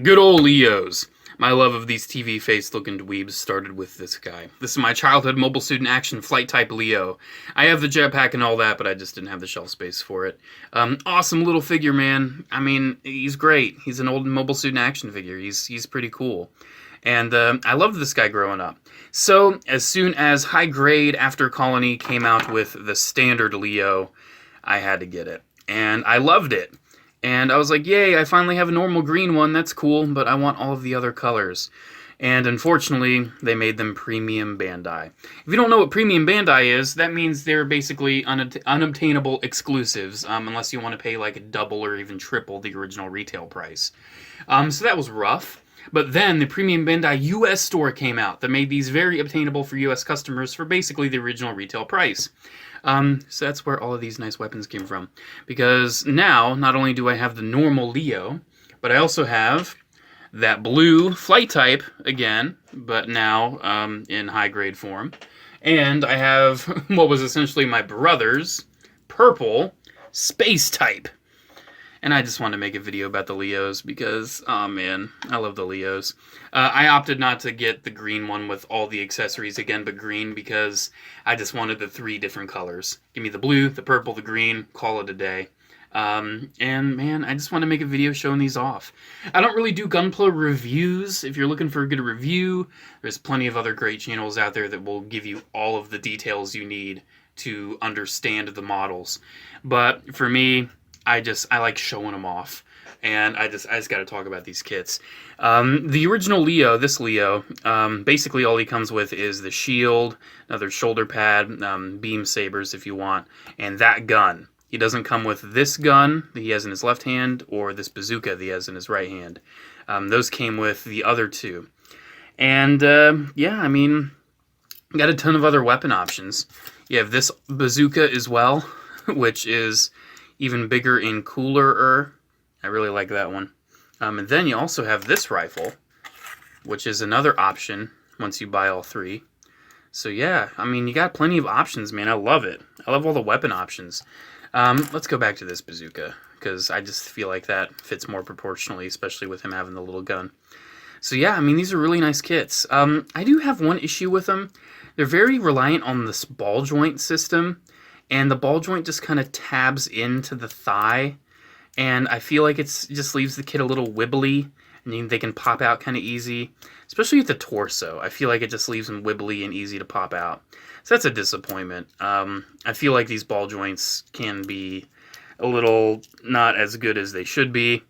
Good old Leos. My love of these TV-faced looking dweebs started with this guy. This is my childhood mobile suit in action flight type Leo. I have the jetpack and all that, but I just didn't have the shelf space for it. Awesome little figure, man. I mean, he's great. He's an old mobile suit in action figure. He's pretty cool. And I loved this guy growing up. So, as soon as High Grade After Colony came out with the standard Leo, I had to get it. And I loved it. And I was like, yay, I finally have a normal green one, that's cool, but I want all of the other colors. And unfortunately, they made them Premium Bandai. If you don't know what Premium Bandai is, that means they're basically unobtainable exclusives, unless you want to pay like double or even triple the original retail price. So that was rough. But then the Premium Bandai US store came out that made these very obtainable for US customers for basically the original retail price. So that's where all of these nice weapons came from. Because now, not only do I have the normal Leo, but I also have that blue flight type again, but now in high grade form. And I have what was essentially my brother's purple space type. And I just wanted to make a video about the Leos because, oh man, I love the Leos. I opted not to get the green one with all the accessories again, but green, because I just wanted the 3 different colors. Give me the blue, the purple, the green, call it a day. And man, I just want to make a video showing these off. I don't really do Gunpla reviews. If you're looking for a good review, there's plenty of other great channels out there that will give you all of the details you need to understand the models. But for me, I like showing them off, and I just got to talk about these kits. The original Leo, this Leo, basically all he comes with is the shield, another shoulder pad, beam sabers if you want, and that gun. He doesn't come with this gun that he has in his left hand or this bazooka that he has in his right hand. Those came with the other 2. And yeah, I mean, got a ton of other weapon options. You have this bazooka as well, which is even bigger and cooler. I really like that one. And then you also have this rifle, which is another option once you buy all 3. So yeah, I mean, you got plenty of options, man. I love it. I love all the weapon options. Let's go back to this bazooka, because I just feel like that fits more proportionally, especially with him having the little gun. So yeah, I mean, these are really nice kits. I do have one issue with them. They're very reliant on this ball joint system. And the ball joint just kind of tabs into the thigh, and I feel like it just leaves the kit a little wibbly, and they can pop out kind of easy, especially with the torso. I feel like it just leaves them wibbly and easy to pop out. So that's a disappointment. I feel like these ball joints can be a little not as good as they should be.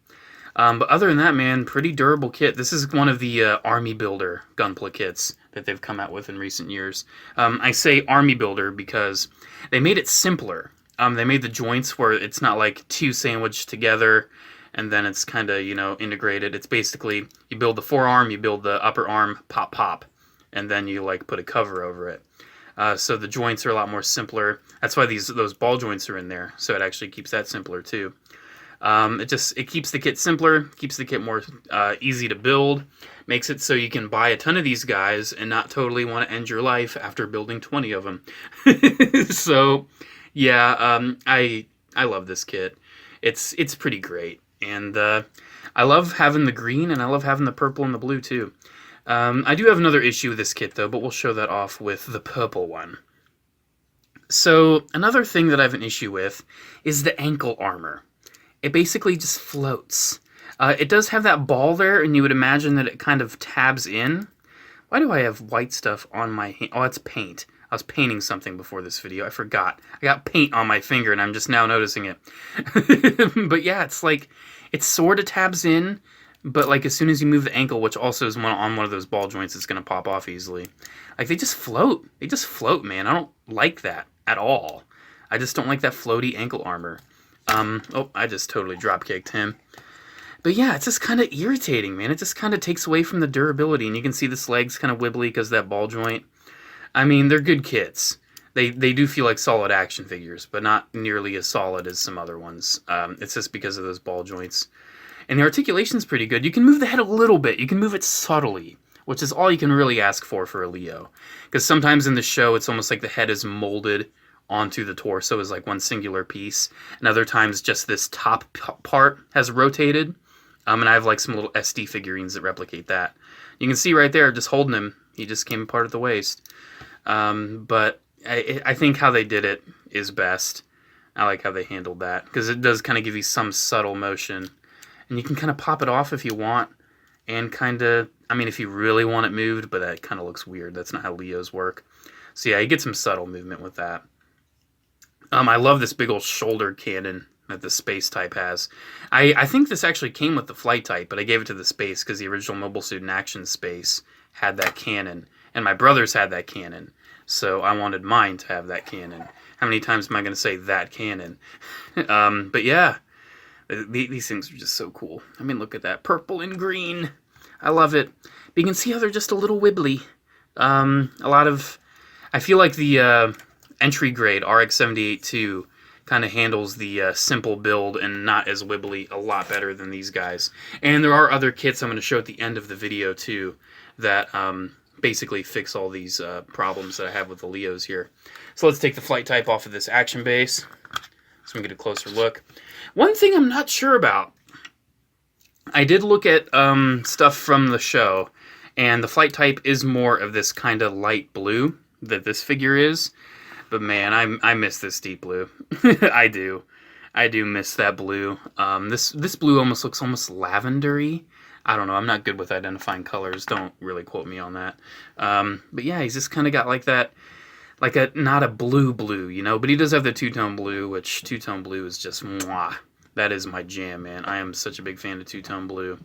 But other than that, man, pretty durable kit. This is one of the Army Builder Gunpla kits that they've come out with in recent years. I say Army Builder because they made it simpler. They made the joints where it's not like 2 sandwiched together and then it's kind of, you know, integrated. It's basically, you build the forearm, you build the upper arm, pop, pop, and then you like put a cover over it. So the joints are a lot more simpler. That's why those ball joints are in there. So it actually keeps that simpler too. It keeps the kit simpler, keeps the kit more easy to build, makes it so you can buy a ton of these guys and not totally want to end your life after building 20 of them. So, yeah, I love this kit. It's pretty great, and I love having the green, and I love having the purple and the blue too. I do have another issue with this kit though, but we'll show that off with the purple one. So, another thing that I have an issue with is the ankle armor. It basically just floats. It does have that ball there, and you would imagine that it kind of tabs in. Why do I have white stuff on my hand? Oh, that's paint. I was painting something before this video. I forgot. I got paint on my finger, and I'm just now noticing it. But yeah, it's like, it sort of tabs in, but like as soon as you move the ankle, which also is on one of those ball joints, it's going to pop off easily. Like, they just float. They just float, man. I don't like that at all. I just don't like that floaty ankle armor. Oh, I just totally drop-kicked him. But yeah, it's just kind of irritating, man. It just kind of takes away from the durability, and you can see this leg's kind of wibbly because of that ball joint. I mean, they're good kits. They do feel like solid action figures, but not nearly as solid as some other ones. It's just because of those ball joints. And the articulation's pretty good. You can move the head a little bit. You can move it subtly, which is all you can really ask for a Leo. Because sometimes in the show, it's almost like the head is molded onto the torso as like one singular piece, and other times just this top part has rotated. And I have like some little SD figurines that replicate that. You can see right there, just holding him, he just came apart at the waist. But I think how they did it is best. I like how they handled that, because it does kind of give you some subtle motion. And you can kind of pop it off if you want, and kind of, I mean, if you really want it moved, but that kind of looks weird. That's not how Leos work. So yeah, you get some subtle movement with that. I love this big old shoulder cannon that the Space type has. I think this actually came with the Flight type, but I gave it to the Space because the original Mobile Suit in Action Space had that cannon, and my brothers had that cannon, so I wanted mine to have that cannon. How many times am I going to say that cannon? But yeah, these things are just so cool. I mean, look at that. Purple and green. I love it. But you can see how they're just a little wibbly. A lot of... I feel like the entry grade RX-78-2 kind of handles the simple build and not as wibbly a lot better than these guys. And there are other kits I'm going to show at the end of the video too that basically fix all these problems that I have with the Leos here. So let's take the Flight type off of this action base so we can get a closer look. One thing I'm not sure about, I did look at stuff from the show, and the Flight type is more of this kind of light blue that this figure is. But man, I miss this deep blue. I do. I do miss that blue. This blue almost looks almost lavendery. I don't know. I'm not good with identifying colors. Don't really quote me on that. But yeah, he's just kind of got like that, like a, not a blue, you know, but he does have the two-tone blue, which two-tone blue is just mwah. That is my jam, man. I am such a big fan of two-tone blue.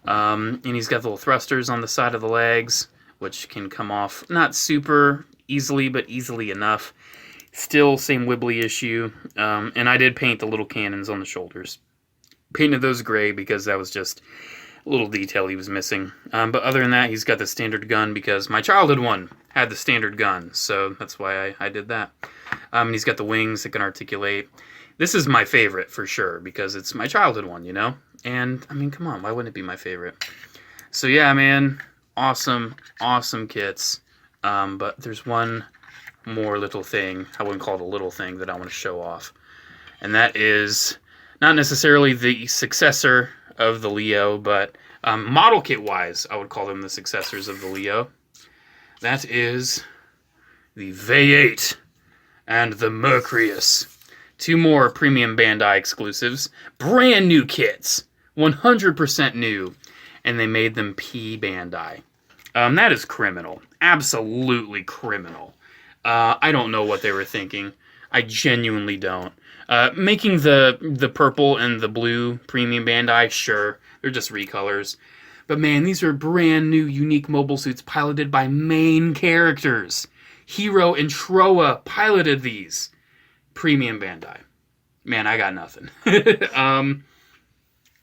And he's got the little thrusters on the side of the legs, which can come off not super easily, but easily enough. Still same wibbly issue. And I did paint the little cannons on the shoulders. Painted those gray because that was just a little detail he was missing. But other than that, he's got the standard gun because my childhood one had the standard gun. So that's why I did that. And he's got the wings that can articulate. This is my favorite for sure because it's my childhood one, you know? And, I mean, come on, why wouldn't it be my favorite? So yeah, man, awesome, awesome kits. But there's one more little thing, I wouldn't call it a little thing, that I want to show off. And that is not necessarily the successor of the Leo, but model kit-wise, I would call them the successors of the Leo. That is the Vayeate and the Mercurius. Two more premium Bandai exclusives. Brand new kits. 100% new. And they made them P Bandai. That is criminal. Absolutely criminal. I don't know what they were thinking. I genuinely don't. Making the purple and the blue premium Bandai, sure. They're just recolors. But man, these are brand new unique mobile suits piloted by main characters. Hiro and Troa piloted these. Premium Bandai. Man, I got nothing.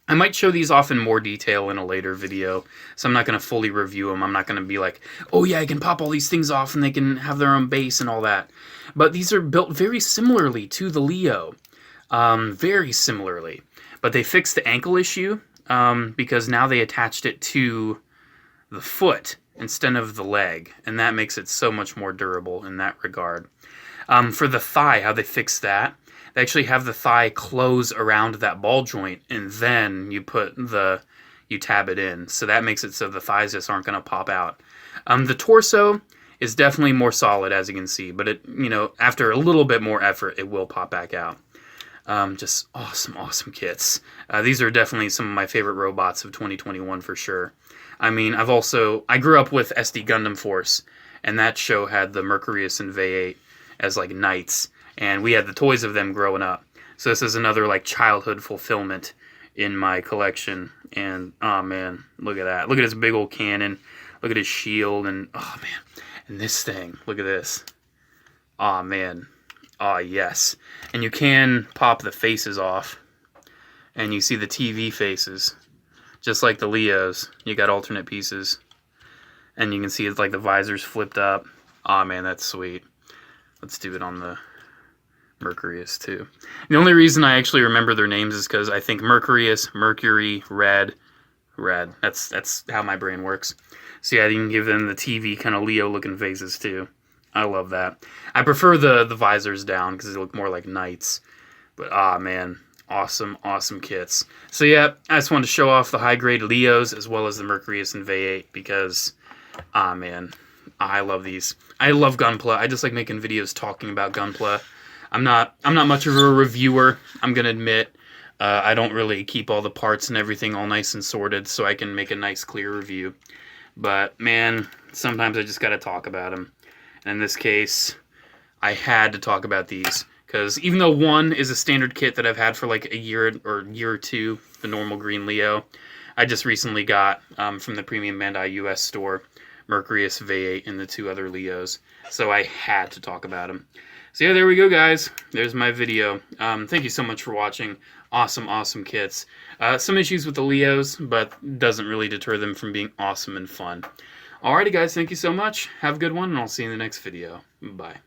I might show these off in more detail in a later video, so I'm not going to fully review them. I'm not going to be like, oh yeah, I can pop all these things off and they can have their own base and all that. But these are built very similarly to the Leo. Very similarly. But they fixed the ankle issue because now they attached it to the foot instead of the leg. And that makes it so much more durable in that regard. For the thigh, how they fixed that, they actually have the thigh close around that ball joint, and then you tab it in. So that makes it so the thighs just aren't going to pop out. The torso is definitely more solid, as you can see, but it, you know, after a little bit more effort, it will pop back out. Just awesome, awesome kits. These are definitely some of my favorite robots of 2021 for sure. I mean, I grew up with SD Gundam Force, and that show had the Mercurius and Vayeate as like knights, and we had the toys of them growing up. So this is another like childhood fulfillment in my collection. And oh man, look at that. Look at his big old cannon. Look at his shield, and oh man. And this thing, look at this. Oh man. Oh yes. And you can pop the faces off, and you see the TV faces. Just like the Leos, you got alternate pieces. And you can see it's like the visor's flipped up. Oh man, that's sweet. Let's do it on the Mercurius too. The only reason I actually remember their names is because I think Mercurius, Mercury, Red. That's how my brain works. So yeah, you can give them the TV kind of Leo looking faces too. I love that. I prefer the visors down because they look more like knights. But ah man, Awesome, awesome kits. So yeah, I just wanted to show off the high-grade Leos as well as the Mercurius and Vayeate because, man, I love these. I love Gunpla. I just like making videos talking about Gunpla. I'm not much of a reviewer, I'm gonna admit. I don't really keep all the parts and everything all nice and sorted so I can make a nice clear review. But man, sometimes I just gotta talk about them. And in this case, I had to talk about these. Because even though one is a standard kit that I've had for like a year or two, the normal green Leo, I just recently got from the Premium Bandai US store, Mercurius Vayeate and the 2 other Leos. So I had to talk about them. So yeah, there we go, guys. There's my video. Thank you so much for watching. Awesome, awesome kits. Some issues with the Leos, but doesn't really deter them from being awesome and fun. Alrighty, guys. Thank you so much. Have a good one, and I'll see you in the next video. Bye.